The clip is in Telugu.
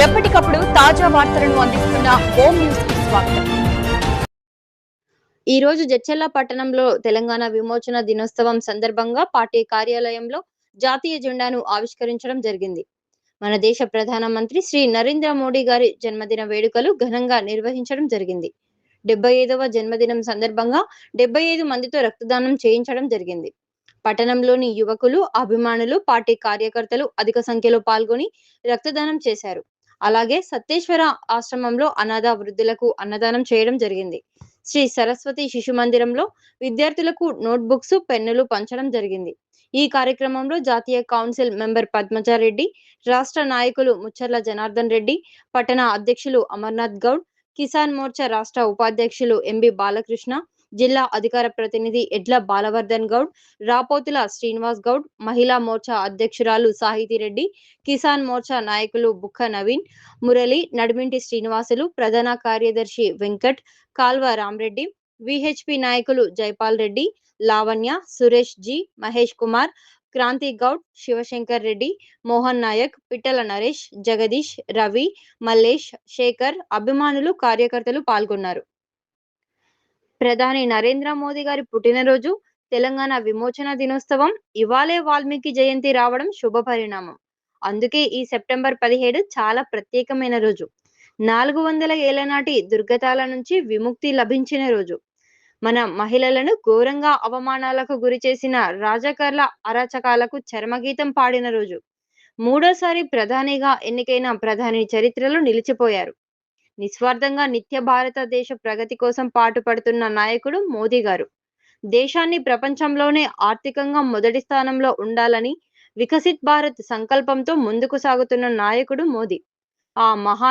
ఎప్పటికప్పుడు తాజా వార్తలను అందిస్తున్న హోమ్ న్యూస్ కి స్వాగతం. ఈ రోజు జడ్చర్ల పట్టణంలో తెలంగాణ విమోచన దినోత్సవం సందర్భంగా పార్టీ కార్యాలయంలో జాతీయ జెండాను ఆవిష్కరించడం జరిగింది. మన దేశ ప్రధాన మంత్రి శ్రీ నరేంద్ర మోడీ గారి జన్మదిన వేడుకలు ఘనంగా నిర్వహించడం జరిగింది. 75వ జన్మదినం సందర్భంగా 75 మందితో రక్తదానం చేయించడం జరిగింది. పట్టణంలోని యువకులు, అభిమానులు, పార్టీ కార్యకర్తలు అధిక సంఖ్యలో పాల్గొని రక్తదానం చేశారు. అలాగే సత్తేశ్వర ఆశ్రమంలో అనాథ వృద్ధులకు అన్నదానం చేయడం జరిగింది. శ్రీ సరస్వతి శిశు మందిరంలో విద్యార్థులకు నోట్బుక్స్, పెన్నులు పంచడం జరిగింది. ఈ కార్యక్రమంలో జాతీయ కౌన్సిల్ మెంబర్ పద్మజారెడ్డి, రాష్ట్ర నాయకులు ముచ్చర్ల జనార్దన్ రెడ్డి, పట్టణ అధ్యక్షులు అమర్నాథ్ గౌడ్, కిసాన్ మోర్చా రాష్ట్ర ఉపాధ్యక్షులు ఎంబి బాలకృష్ణ, జిల్లా అధికార ప్రతినిధి ఎడ్ల బాలవర్ధన్ గౌడ్, రాపోతుల శ్రీనివాస్ గౌడ్, మహిళా మోర్చా అధ్యక్షురాలు సాహితిరెడ్డి, కిసాన్ మోర్చా నాయకులు బుక్క నవీన్, మురళి, నడిమింటి శ్రీనివాసులు, ప్రధాన కార్యదర్శి వెంకట్, కాల్వ రామ్రెడ్డి, విహెచ్పి నాయకులు జైపాల్ రెడ్డి, లావణ్య, సురేష్ జి, మహేష్ కుమార్, క్రాంతి గౌడ్, శివశంకర్ రెడ్డి, మోహన్ నాయక్, పిట్టల నరేష్, జగదీష్, రవి, మల్లేష్, శేఖర్, అభిమానులు, కార్యకర్తలు పాల్గొన్నారు. ప్రధాని నరేంద్ర మోదీ గారి పుట్టినరోజు, తెలంగాణ విమోచన దినోత్సవం, ఇవాళే వాల్మీకి జయంతి రావడం శుభ పరిణామం. అందుకే ఈ సెప్టెంబర్ 17 చాలా ప్రత్యేకమైన రోజు. 400 ఏళ్ల నాటి దుర్గతాల నుంచి విముక్తి లభించిన రోజు. మన మహిళలను ఘోరంగా అవమానాలకు గురి చేసిన రాజకర్ల అరాచకాలకు చరమగీతం పాడిన రోజు. మూడోసారి ప్రధానిగా ఎన్నికైన ప్రధాని చరిత్రలో నిలిచిపోయారు. నిస్వార్థంగా నిత్య భారతదేశ ప్రగతి కోసం పాటుపడుతున్న నాయకుడు మోదీ గారు. దేశాన్ని ప్రపంచంలోనే ఆర్థికంగా మొదటి స్థానంలో ఉండాలని వికసిత్ భారత్ సంకల్పంతో ముందుకు సాగుతున్న నాయకుడు మోదీ. ఆ మహా